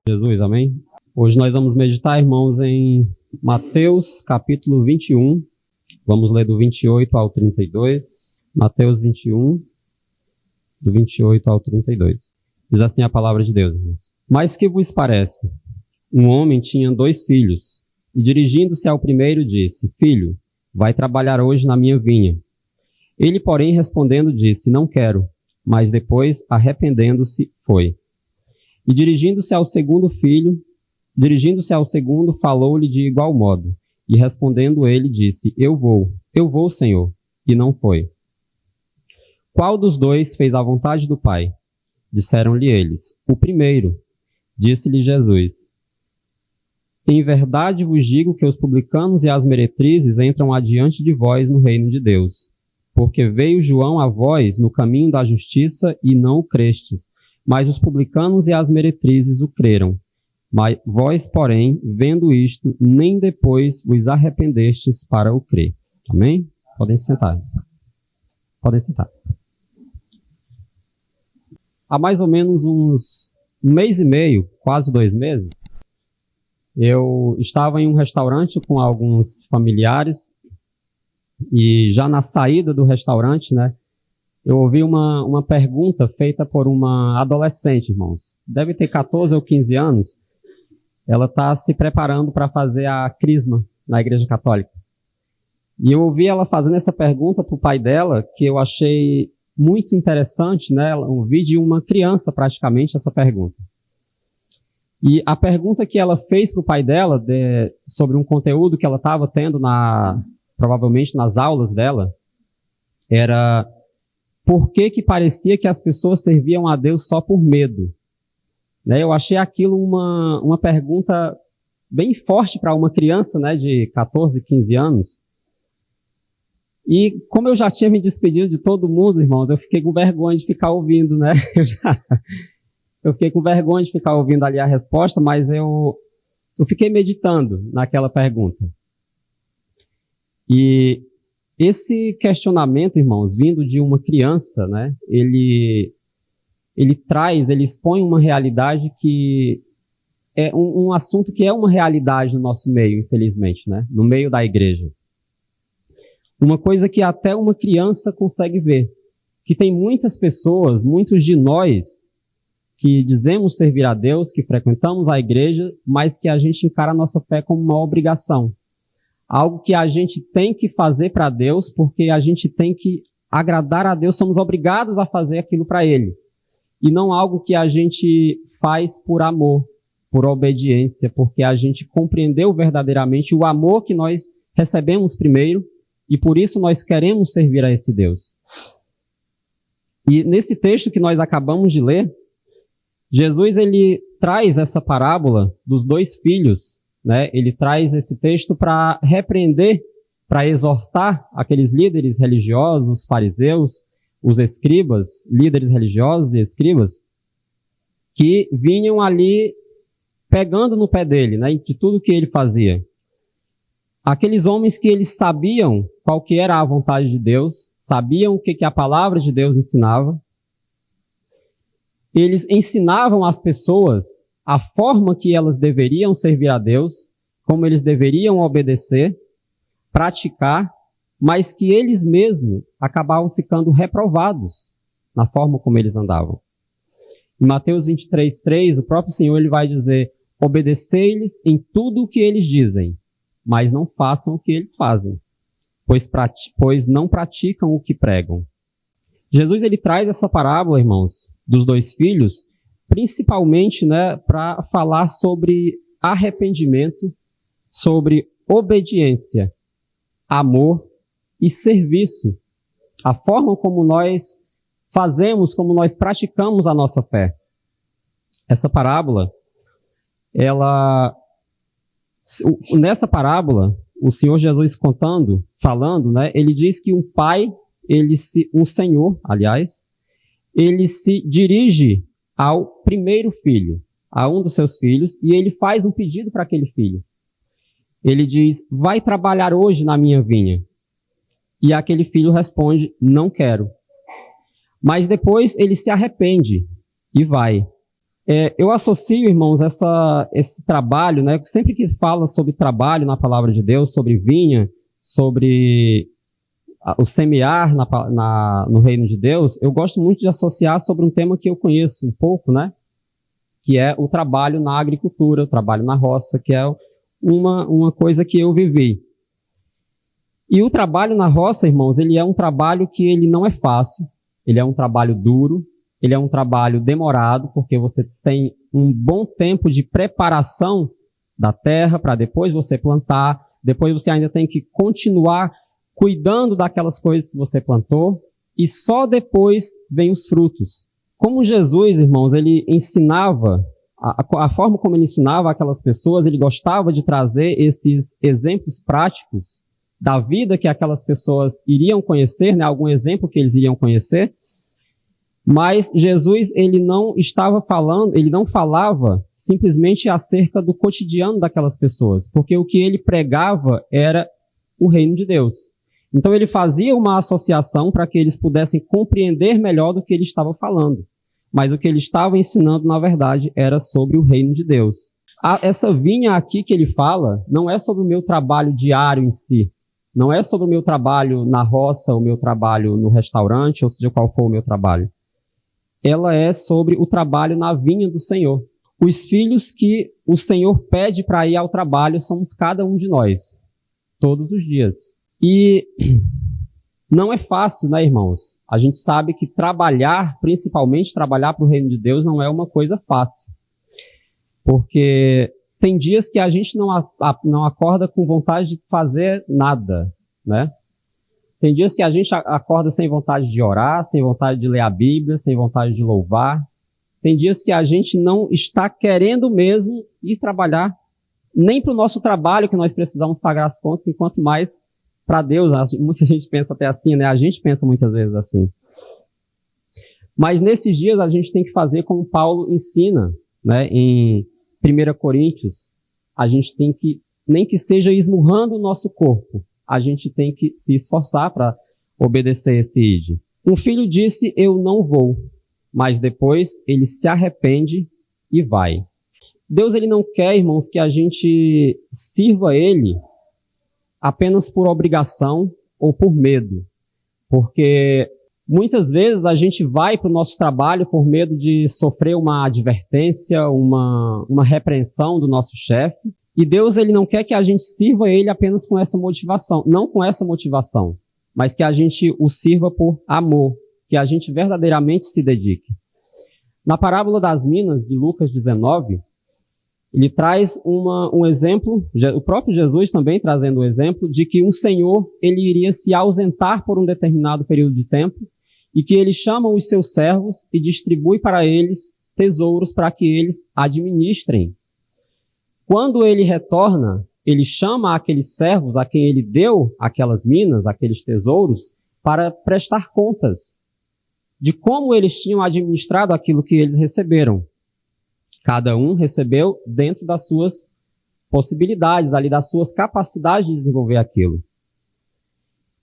Jesus, amém? Hoje nós vamos meditar, irmãos, em Mateus capítulo 21. Vamos ler do 28 ao 32. Mateus 21, do 28 ao 32. Diz assim a palavra de Deus, irmãos. Mas que vos parece? Um homem tinha 2 filhos, e dirigindo-se ao primeiro disse: Filho, vai trabalhar hoje na minha vinha. Ele, porém, respondendo, disse: Não quero. Mas depois, arrependendo-se, foi. E dirigindo-se ao segundo, falou-lhe de igual modo. E respondendo ele, disse: Eu vou, Senhor. E não foi. Qual dos 2 fez a vontade do Pai? Disseram-lhe eles: O primeiro. Disse-lhe Jesus: Em verdade vos digo que os publicanos e as meretrizes entram adiante de vós no reino de Deus. Porque veio João a vós no caminho da justiça e não o crestes, mas os publicanos e as meretrizes o creram. Mas vós, porém, vendo isto, nem depois vos arrependestes para o crer. Amém? Podem se sentar. Podem sentar. Há mais ou menos um mês e meio, quase 2 meses, eu estava em um restaurante com alguns familiares e já na saída do restaurante, né, eu ouvi uma pergunta feita por uma adolescente, irmãos. Deve ter 14 ou 15 anos. Ela está se preparando para fazer a crisma na Igreja Católica. E eu ouvi ela fazendo essa pergunta para o pai dela, que eu achei muito interessante, né? Eu ouvi de uma criança praticamente essa pergunta. E a pergunta que ela fez para o pai dela, sobre um conteúdo que ela estava tendo, provavelmente nas aulas dela, era: por que parecia que as pessoas serviam a Deus só por medo? Né? Eu achei aquilo uma pergunta bem forte para uma criança, né, de 14, 15 anos. E como eu já tinha me despedido de todo mundo, irmãos, eu fiquei com vergonha de ficar ouvindo, né? Eu fiquei com vergonha de ficar ouvindo ali a resposta, mas eu fiquei meditando naquela pergunta. E esse questionamento, irmãos, vindo de uma criança, né, ele expõe uma realidade que é um assunto que é uma realidade no nosso meio, infelizmente, né, no meio da igreja. Uma coisa que até uma criança consegue ver, que tem muitas pessoas, muitos de nós, que dizemos servir a Deus, que frequentamos a igreja, mas que a gente encara a nossa fé como uma obrigação. Algo que a gente tem que fazer para Deus, porque a gente tem que agradar a Deus, somos obrigados a fazer aquilo para Ele. E não algo que a gente faz por amor, por obediência, porque a gente compreendeu verdadeiramente o amor que nós recebemos primeiro, e por isso nós queremos servir a esse Deus. E nesse texto que nós acabamos de ler, Jesus, ele traz essa parábola dos 2 filhos, né? Ele traz esse texto para repreender, para exortar aqueles líderes religiosos, os fariseus, os escribas, líderes religiosos e escribas, que vinham ali pegando no pé dele, né? De tudo que ele fazia. Aqueles homens que eles sabiam qual que era a vontade de Deus, sabiam o que a palavra de Deus ensinava. Eles ensinavam às pessoas a forma que elas deveriam servir a Deus, como eles deveriam obedecer, praticar, mas que eles mesmos acabavam ficando reprovados na forma como eles andavam. Em Mateus 23:3, o próprio Senhor ele vai dizer: obedecei-lhes em tudo o que eles dizem, mas não façam o que eles fazem, pois não praticam o que pregam. Jesus ele traz essa parábola, irmãos, dos 2 filhos, principalmente, né, para falar sobre arrependimento, sobre obediência, amor e serviço. A forma como nós fazemos, como nós praticamos a nossa fé. Essa parábola, nessa parábola, o Senhor Jesus falando, né, ele diz que um pai, um senhor, aliás, ele se dirige ao primeiro filho, a um dos seus filhos, e ele faz um pedido para aquele filho. Ele diz: vai trabalhar hoje na minha vinha. E aquele filho responde: não quero. Mas depois ele se arrepende e vai. Eu associo, irmãos, esse trabalho, né? Sempre que fala sobre trabalho na palavra de Deus, sobre vinha, sobre o semear no reino de Deus, eu gosto muito de associar sobre um tema que eu conheço um pouco, né? Que é o trabalho na agricultura, o trabalho na roça, que é uma coisa que eu vivi. E o trabalho na roça, irmãos, ele é um trabalho que ele não é fácil, ele é um trabalho duro, ele é um trabalho demorado, porque você tem um bom tempo de preparação da terra para depois você plantar, depois você ainda tem que continuar cuidando daquelas coisas que você plantou, e só depois vem os frutos. Como Jesus, irmãos, ele ensinava, a forma como ele ensinava aquelas pessoas, ele gostava de trazer esses exemplos práticos da vida que aquelas pessoas iriam conhecer, né, algum exemplo que eles iriam conhecer. Mas Jesus, ele não falava simplesmente acerca do cotidiano daquelas pessoas, porque o que ele pregava era o reino de Deus. Então ele fazia uma associação para que eles pudessem compreender melhor do que ele estava falando. Mas o que ele estava ensinando, na verdade, era sobre o reino de Deus. Essa vinha aqui que ele fala não é sobre o meu trabalho diário em si. Não é sobre o meu trabalho na roça, o meu trabalho no restaurante, ou seja, qual for o meu trabalho. Ela é sobre o trabalho na vinha do Senhor. Os filhos que o Senhor pede para ir ao trabalho somos cada um de nós, todos os dias. E não é fácil, né, irmãos? A gente sabe que trabalhar, principalmente trabalhar para o reino de Deus, não é uma coisa fácil. Porque tem dias que a gente não acorda com vontade de fazer nada, né? Tem dias que a gente acorda sem vontade de orar, sem vontade de ler a Bíblia, sem vontade de louvar. Tem dias que a gente não está querendo mesmo ir trabalhar, nem para o nosso trabalho, que nós precisamos pagar as contas, enquanto mais para Deus. Muita gente pensa até assim, né? A gente pensa muitas vezes assim. Mas nesses dias a gente tem que fazer como Paulo ensina, né? Em 1 Coríntios, a gente tem que, nem que seja esmurrando o nosso corpo, a gente tem que se esforçar para obedecer esse ide. Um filho disse, eu não vou, mas depois ele se arrepende e vai. Deus, ele não quer, irmãos, que a gente sirva ele apenas por obrigação ou por medo. Porque muitas vezes a gente vai para o nosso trabalho por medo de sofrer uma advertência, uma repreensão do nosso chefe. E Deus, ele não quer que a gente sirva ele apenas com essa motivação. Não com essa motivação, mas que a gente o sirva por amor, que a gente verdadeiramente se dedique. Na parábola das minas de Lucas 19, ele traz um exemplo, o próprio Jesus também trazendo o exemplo, de que um senhor, ele iria se ausentar por um determinado período de tempo, e que ele chama os seus servos e distribui para eles tesouros para que eles administrem. Quando ele retorna, ele chama aqueles servos a quem ele deu aquelas minas, aqueles tesouros, para prestar contas de como eles tinham administrado aquilo que eles receberam. Cada um recebeu dentro das suas possibilidades, ali das suas capacidades de desenvolver aquilo.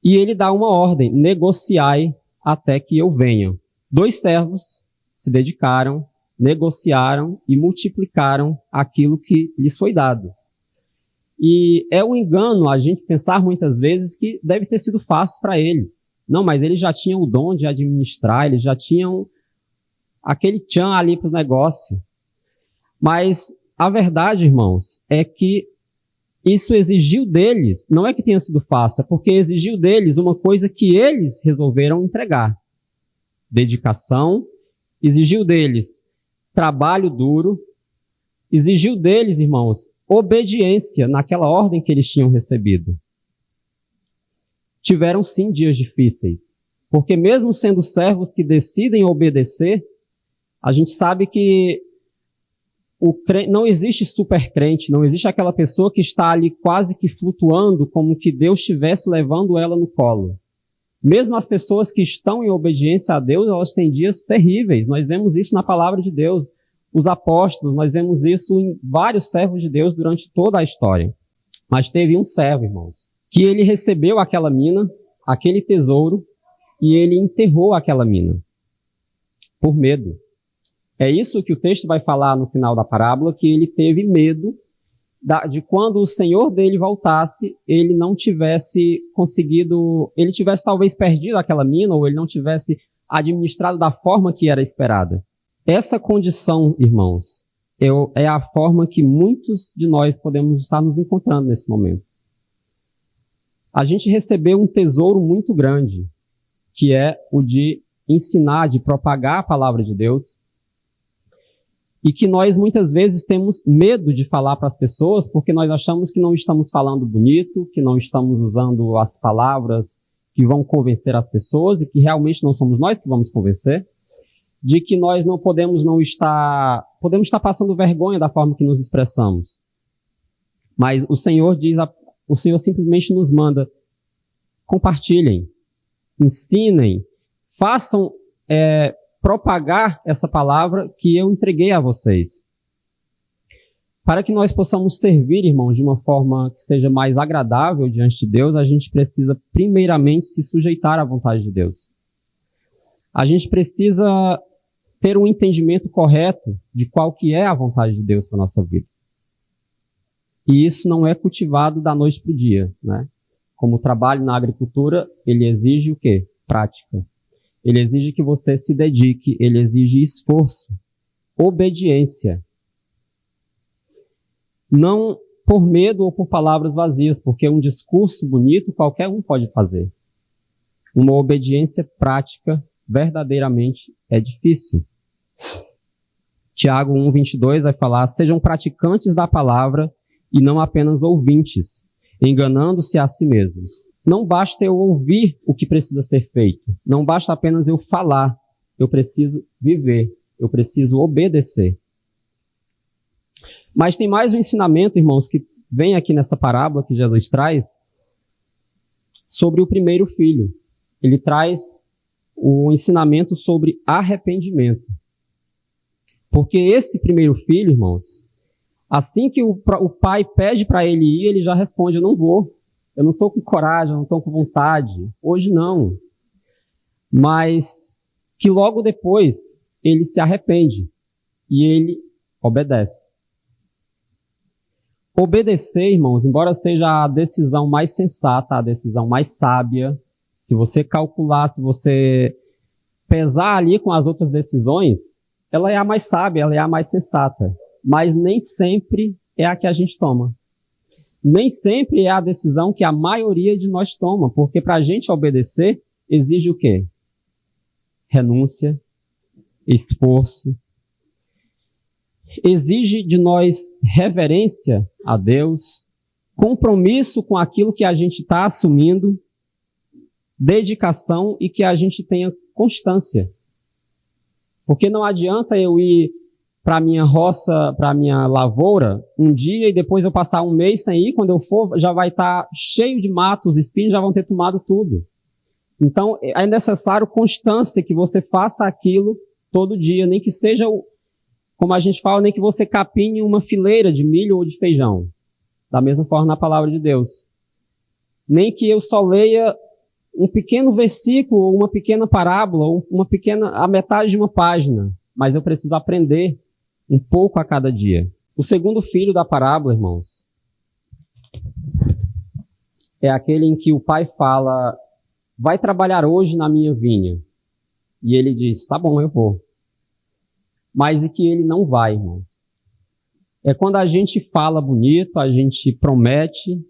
E ele dá uma ordem, negociai até que eu venha. 2 servos se dedicaram, negociaram e multiplicaram aquilo que lhes foi dado. E é um engano a gente pensar muitas vezes que deve ter sido fácil para eles. Não, mas eles já tinham o dom de administrar, eles já tinham aquele tchan ali para o negócio. Mas a verdade, irmãos, é que isso exigiu deles, não é que tenha sido fácil, é porque exigiu deles uma coisa que eles resolveram entregar. Dedicação, exigiu deles trabalho duro, exigiu deles, irmãos, obediência naquela ordem que eles tinham recebido. Tiveram sim dias difíceis, porque mesmo sendo servos que decidem obedecer, a gente sabe que não existe super crente, não existe aquela pessoa que está ali quase que flutuando como que Deus estivesse levando ela no colo. Mesmo as pessoas que estão em obediência a Deus, elas têm dias terríveis. Nós vemos isso na palavra de Deus. Os apóstolos, nós vemos isso em vários servos de Deus durante toda a história. Mas teve um servo, irmãos, que ele recebeu aquela mina, aquele tesouro, e ele enterrou aquela mina. Por medo. É isso que o texto vai falar no final da parábola, que ele teve medo de quando o senhor dele voltasse, ele não tivesse conseguido, ele tivesse talvez perdido aquela mina, ou ele não tivesse administrado da forma que era esperada. Essa condição, irmãos, é a forma que muitos de nós podemos estar nos encontrando nesse momento. A gente recebeu um tesouro muito grande, que é o de ensinar, de propagar a palavra de Deus, e que nós muitas vezes temos medo de falar para as pessoas porque nós achamos que não estamos falando bonito, que não estamos usando as palavras que vão convencer as pessoas e que realmente não somos nós que vamos convencer, de que nós não podemos estar passando vergonha da forma que nos expressamos. Mas o Senhor o Senhor simplesmente nos manda: compartilhem, ensinem, façam propagar essa palavra que eu entreguei a vocês. Para que nós possamos servir, irmãos, de uma forma que seja mais agradável diante de Deus, a gente precisa primeiramente se sujeitar à vontade de Deus. A gente precisa ter um entendimento correto de qual que é a vontade de Deus para a nossa vida. E isso não é cultivado da noite para o dia, né? Como o trabalho na agricultura, ele exige o quê? Prática. Ele exige que você se dedique, ele exige esforço, obediência. Não por medo ou por palavras vazias, porque um discurso bonito qualquer um pode fazer. Uma obediência prática verdadeiramente é difícil. Tiago 1:22 vai falar: sejam praticantes da palavra e não apenas ouvintes, enganando-se a si mesmos. Não basta eu ouvir o que precisa ser feito. Não basta apenas eu falar. Eu preciso viver. Eu preciso obedecer. Mas tem mais um ensinamento, irmãos, que vem aqui nessa parábola que Jesus traz sobre o primeiro filho. Ele traz o ensinamento sobre arrependimento. Porque esse primeiro filho, irmãos, assim que o pai pede para ele ir, ele já responde: eu não vou. Eu não estou com coragem, eu não estou com vontade. Hoje não. Mas que logo depois ele se arrepende e ele obedece. Obedecer, irmãos, embora seja a decisão mais sensata, a decisão mais sábia, se você calcular, se você pesar ali com as outras decisões, ela é a mais sábia, ela é a mais sensata. Mas nem sempre é a que a gente toma. Nem sempre é a decisão que a maioria de nós toma, porque para a gente obedecer exige o quê? Renúncia, esforço. Exige de nós reverência a Deus, compromisso com aquilo que a gente está assumindo, dedicação e que a gente tenha constância. Porque não adianta eu ir para a minha roça, para a minha lavoura, um dia e depois eu passar um mês sem ir, quando eu for já vai estar cheio de matos, os espinhos já vão ter tomado tudo. Então é necessário constância, que você faça aquilo todo dia, nem que seja, como a gente fala, nem que você capine uma fileira de milho ou de feijão. Da mesma forma na palavra de Deus. Nem que eu só leia um pequeno versículo, ou uma pequena parábola, ou a metade de uma página, mas eu preciso aprender um pouco a cada dia. O segundo filho da parábola, irmãos, é aquele em que o pai fala: vai trabalhar hoje na minha vinha. E ele diz: tá bom, eu vou. Mas e que ele não vai, irmãos. É quando a gente fala bonito, a gente promete,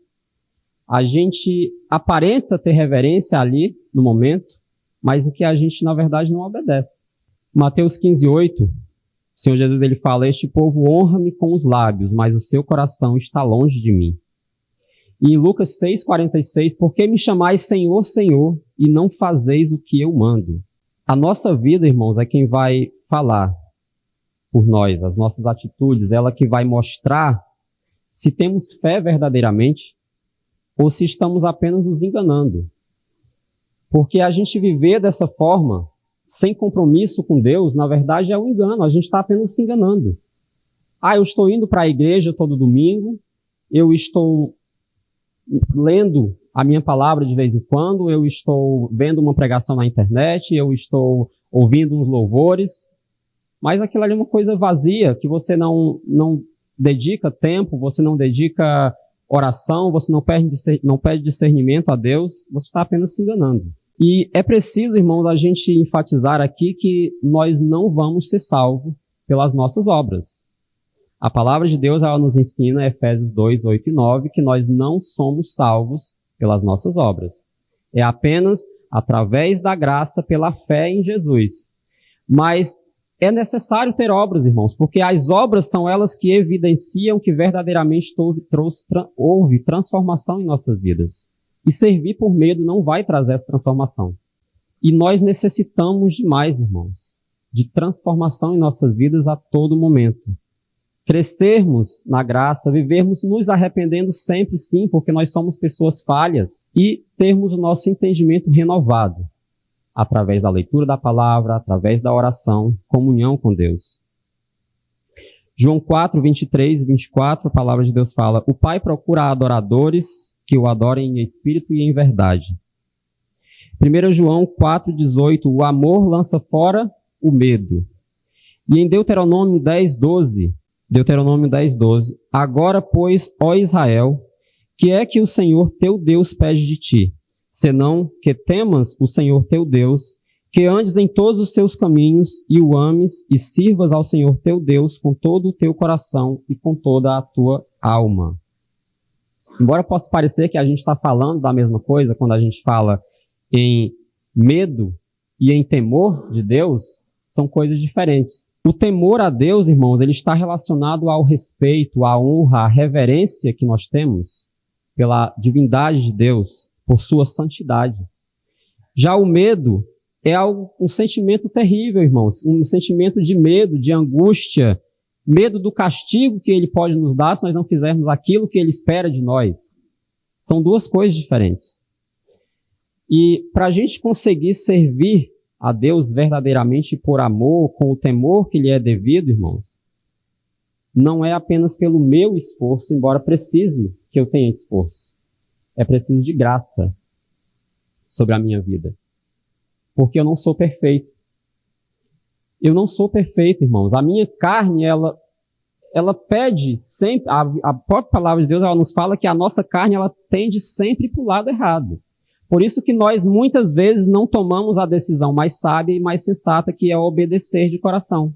a gente aparenta ter reverência ali no momento, mas e que a gente, na verdade, não obedece. Mateus 15:8, o Senhor Jesus ele fala: este povo honra-me com os lábios, mas o seu coração está longe de mim. E em Lucas 6:46, por que me chamais Senhor, Senhor, e não fazeis o que eu mando? A nossa vida, irmãos, é quem vai falar por nós, as nossas atitudes, ela que vai mostrar se temos fé verdadeiramente ou se estamos apenas nos enganando. Porque a gente viver dessa forma, sem compromisso com Deus, na verdade é um engano, a gente está apenas se enganando. Eu estou indo para a igreja todo domingo, eu estou lendo a minha palavra de vez em quando, eu estou vendo uma pregação na internet, eu estou ouvindo uns louvores, mas aquilo ali é uma coisa vazia, que você não dedica tempo, você não dedica oração, você não pede discernimento a Deus, você está apenas se enganando. E é preciso, irmãos, a gente enfatizar aqui que nós não vamos ser salvos pelas nossas obras. A palavra de Deus, ela nos ensina, Efésios 2, 8 e 9, que nós não somos salvos pelas nossas obras. É apenas através da graça, pela fé em Jesus. Mas é necessário ter obras, irmãos, porque as obras são elas que evidenciam que verdadeiramente houve transformação em nossas vidas. E servir por medo não vai trazer essa transformação. E nós necessitamos demais, irmãos, de transformação em nossas vidas a todo momento. Crescermos na graça, vivermos nos arrependendo sempre, sim, porque nós somos pessoas falhas, e termos o nosso entendimento renovado, através da leitura da palavra, através da oração, comunhão com Deus. João 4, 23 e 24, a palavra de Deus fala: o Pai procura adoradores que o adorem em espírito e em verdade. 1 João 4, 18, o amor lança fora o medo. E em Deuteronômio 10, 12, agora, pois, ó Israel, que é que o Senhor teu Deus pede de ti, senão que temas o Senhor teu Deus, que andes em todos os seus caminhos e o ames e sirvas ao Senhor teu Deus com todo o teu coração e com toda a tua alma. Embora possa parecer que a gente está falando da mesma coisa quando a gente fala em medo e em temor de Deus, são coisas diferentes. O temor a Deus, irmãos, ele está relacionado ao respeito, à honra, à reverência que nós temos pela divindade de Deus, por sua santidade. Já o medo é um sentimento terrível, irmãos, um sentimento de medo, de angústia, medo do castigo que ele pode nos dar se nós não fizermos aquilo que ele espera de nós. São duas coisas diferentes. E para a gente conseguir servir a Deus verdadeiramente por amor, com o temor que lhe é devido, irmãos, não é apenas pelo meu esforço, embora precise que eu tenha esforço. É preciso de graça sobre a minha vida. Porque eu não sou perfeito. Eu não sou perfeito, irmãos. A minha carne, ela pede sempre, a própria palavra de Deus, ela nos fala que a nossa carne, ela tende sempre para o lado errado. Por isso que nós, muitas vezes, não tomamos a decisão mais sábia e mais sensata, que é obedecer de coração.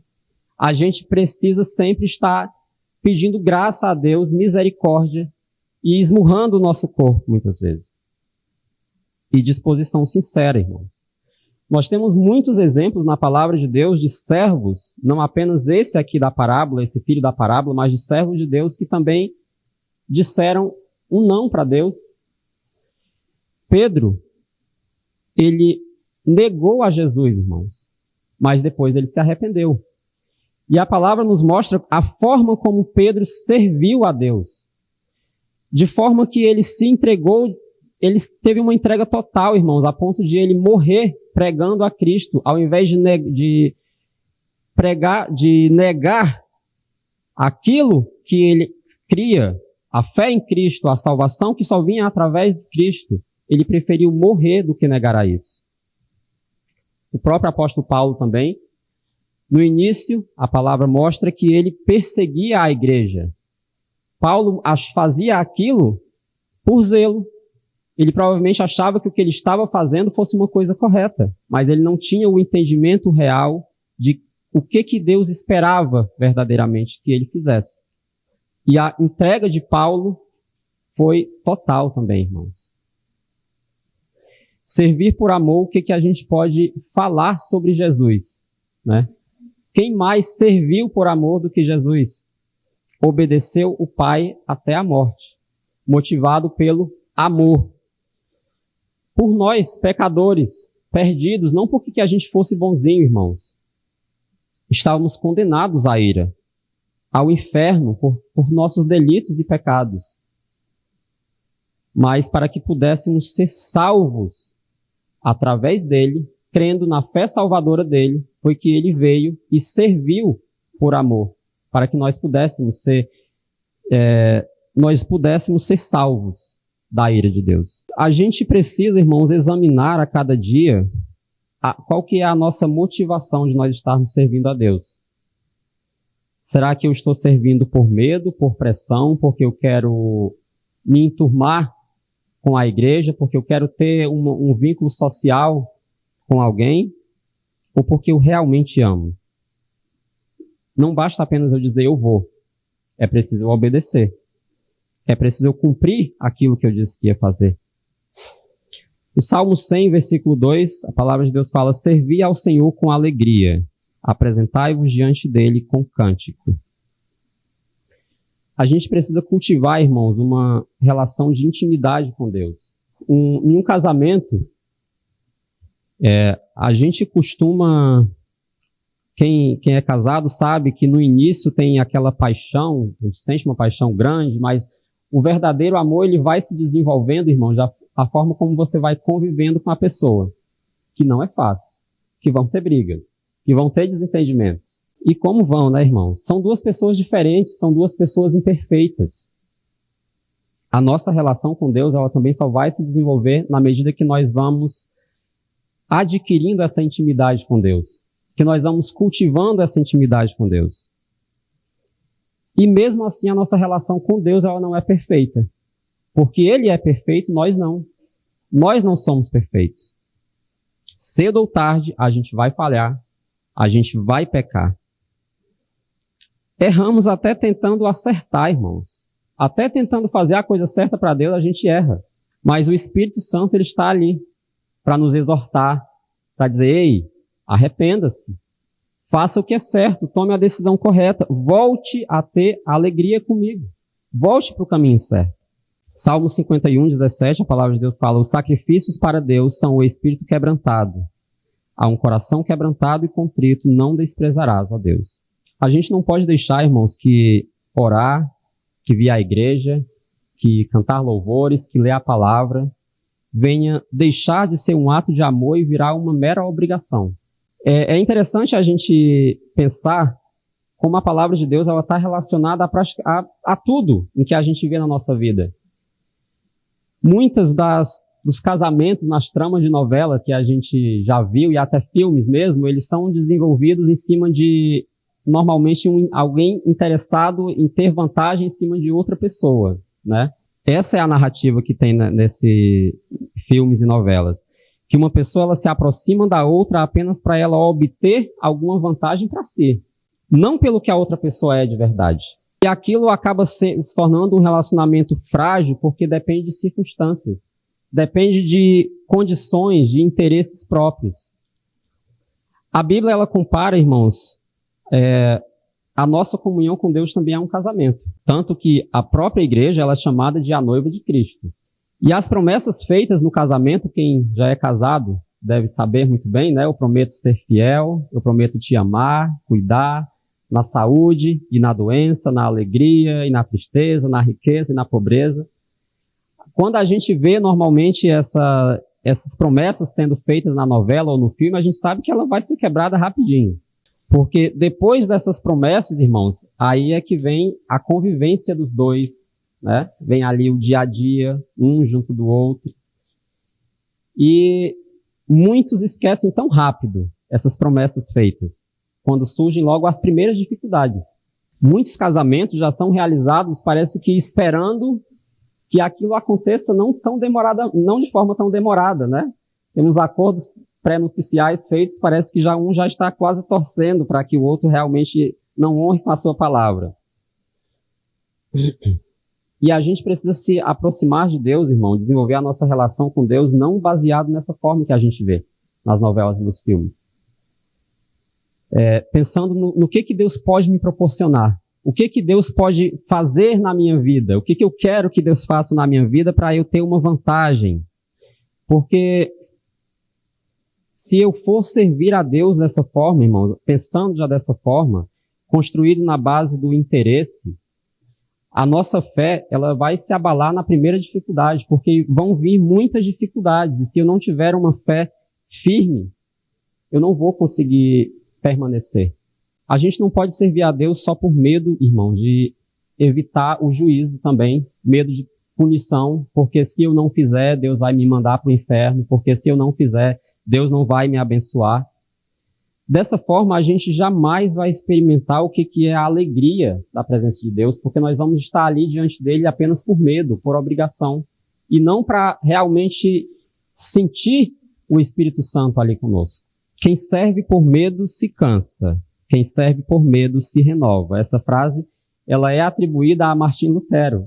A gente precisa sempre estar pedindo graça a Deus, misericórdia, e esmurrando o nosso corpo, muitas vezes. E disposição sincera, irmãos. Nós temos muitos exemplos na palavra de Deus de servos, não apenas esse aqui da parábola, esse filho da parábola, mas de servos de Deus que também disseram um não para Deus. Pedro, ele negou a Jesus, irmãos, mas depois ele se arrependeu. E a palavra nos mostra a forma como Pedro serviu a Deus. De forma que ele se entregou, ele teve uma entrega total, irmãos, a ponto de ele morrer pregando a Cristo, ao invés de negar aquilo que ele cria, a fé em Cristo, a salvação que só vinha através de Cristo. Ele preferiu morrer do que negar a isso. O próprio apóstolo Paulo também, no início, a palavra mostra que ele perseguia a igreja. Paulo fazia aquilo por zelo. Ele provavelmente achava que o que ele estava fazendo fosse uma coisa correta, mas ele não tinha o entendimento real de o que Deus esperava verdadeiramente que ele fizesse. E a entrega de Paulo foi total também, irmãos. Servir por amor, o que a gente pode falar sobre Jesus, né? Quem mais serviu por amor do que Jesus? Obedeceu o Pai até a morte, motivado pelo amor. Por nós, pecadores, perdidos, não porque a gente fosse bonzinho, irmãos. Estávamos condenados à ira, ao inferno, por nossos delitos e pecados. Mas para que pudéssemos ser salvos através dele, crendo na fé salvadora dele, foi que ele veio e serviu por amor, para que nós pudéssemos ser salvos da ira de Deus. A gente precisa, irmãos, examinar a cada dia qual que é a nossa motivação de nós estarmos servindo a Deus. Será que eu estou servindo por medo, por pressão, porque eu quero me enturmar com a igreja, porque eu quero ter um vínculo social com alguém, ou porque eu realmente amo? Não basta apenas eu dizer eu vou. É preciso eu obedecer. É preciso eu cumprir aquilo que eu disse que ia fazer. O Salmo 100, versículo 2, a palavra de Deus fala: servi ao Senhor com alegria, apresentai-vos diante dele com cântico. A gente precisa cultivar, irmãos, uma relação de intimidade com Deus. Em um casamento, a gente costuma... Quem é casado sabe que no início tem aquela paixão, a gente sente uma paixão grande, mas o verdadeiro amor ele vai se desenvolvendo, irmãos, a forma como você vai convivendo com a pessoa, que não é fácil, que vão ter brigas, que vão ter desentendimentos. E como vão, né, irmãos? São duas pessoas diferentes, são duas pessoas imperfeitas. A nossa relação com Deus, ela também só vai se desenvolver na medida que nós vamos adquirindo essa intimidade com Deus, que nós vamos cultivando essa intimidade com Deus. E mesmo assim, a nossa relação com Deus, ela não é perfeita. Porque Ele é perfeito, nós não. Nós não somos perfeitos. Cedo ou tarde, a gente vai falhar, a gente vai pecar. Erramos até tentando acertar, irmãos. Até tentando fazer a coisa certa para Deus, a gente erra. Mas o Espírito Santo, ele está ali para nos exortar, para dizer: ei, arrependa-se. Faça o que é certo, tome a decisão correta, volte a ter alegria comigo. Volte para o caminho certo. Salmo 51, 17, a palavra de Deus fala: os sacrifícios para Deus são o espírito quebrantado. A um coração quebrantado e contrito não desprezarás, ó Deus. A gente não pode deixar, irmãos, que orar, que vir à igreja, que cantar louvores, que ler a palavra, venha deixar de ser um ato de amor e virar uma mera obrigação. É interessante a gente pensar como a palavra de Deus está relacionada a tudo em que a gente vê na nossa vida. Muitas dos casamentos nas tramas de novela que a gente já viu, e até filmes mesmo, eles são desenvolvidos em cima de, normalmente, alguém interessado em ter vantagem em cima de outra pessoa, né? Essa é a narrativa que tem nesse filmes e novelas. Que uma pessoa ela se aproxima da outra apenas para ela obter alguma vantagem para si. Não pelo que a outra pessoa é de verdade. E aquilo acaba se tornando um relacionamento frágil porque depende de circunstâncias. Depende de condições, de interesses próprios. A Bíblia, ela compara, irmãos, a nossa comunhão com Deus também é um casamento. Tanto que a própria igreja ela é chamada de a noiva de Cristo. E as promessas feitas no casamento, quem já é casado deve saber muito bem, né? Eu prometo ser fiel, eu prometo te amar, cuidar, na saúde e na doença, na alegria e na tristeza, na riqueza e na pobreza. Quando a gente vê normalmente essas promessas sendo feitas na novela ou no filme, a gente sabe que ela vai ser quebrada rapidinho. Porque depois dessas promessas, irmãos, aí é que vem a convivência dos dois, né? Vem ali o dia a dia, um junto do outro. E muitos esquecem tão rápido essas promessas feitas, quando surgem logo as primeiras dificuldades. Muitos casamentos já são realizados, parece que esperando que aquilo aconteça não de forma tão demorada, né? Temos acordos pré-nupciais feitos, parece que um já está quase torcendo para que o outro realmente não honre com a sua palavra. E a gente precisa se aproximar de Deus, irmão, desenvolver a nossa relação com Deus, não baseado nessa forma que a gente vê nas novelas e nos filmes. Pensando no que Deus pode me proporcionar, o que Deus pode fazer na minha vida, o que eu quero que Deus faça na minha vida para eu ter uma vantagem. Porque se eu for servir a Deus dessa forma, irmão, pensando já dessa forma, construído na base do interesse, a nossa fé, ela vai se abalar na primeira dificuldade, porque vão vir muitas dificuldades. E se eu não tiver uma fé firme, eu não vou conseguir permanecer. A gente não pode servir a Deus só por medo, irmão, de evitar o juízo também, medo de punição, porque se eu não fizer, Deus vai me mandar para o inferno, porque se eu não fizer, Deus não vai me abençoar. Dessa forma, a gente jamais vai experimentar o que é a alegria da presença de Deus, porque nós vamos estar ali diante dele apenas por medo, por obrigação, e não para realmente sentir o Espírito Santo ali conosco. Quem serve por medo se cansa, quem serve por medo se renova. Essa frase, ela é atribuída a Martim Lutero.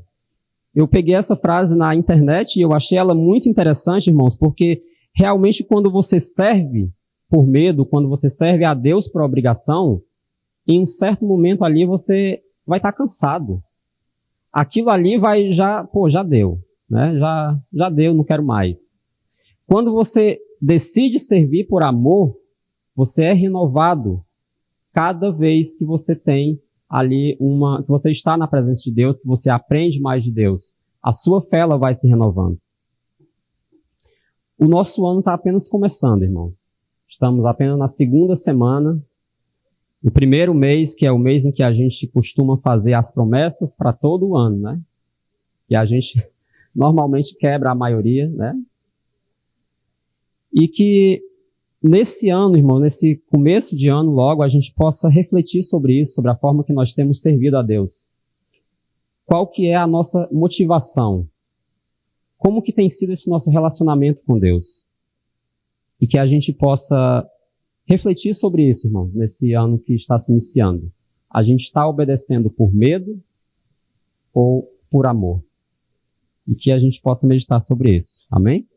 Eu peguei essa frase na internet e eu achei ela muito interessante, irmãos, porque realmente quando você serve por medo, quando você serve a Deus por obrigação, em um certo momento ali você vai estar cansado. Aquilo ali já deu, né? Já deu, não quero mais. Quando você decide servir por amor, você é renovado cada vez que você tem ali que você está na presença de Deus, que você aprende mais de Deus. A sua fé ela vai se renovando. O nosso ano está apenas começando, irmãos. Estamos apenas na segunda semana. O primeiro mês, que é o mês em que a gente costuma fazer as promessas para todo o ano, né? Que a gente normalmente quebra a maioria, né? E que nesse ano, irmão, nesse começo de ano logo, a gente possa refletir sobre isso, sobre a forma que nós temos servido a Deus. Qual que é a nossa motivação? Como que tem sido esse nosso relacionamento com Deus? E que a gente possa refletir sobre isso, irmão, nesse ano que está se iniciando. A gente está obedecendo por medo ou por amor? E que a gente possa meditar sobre isso. Amém?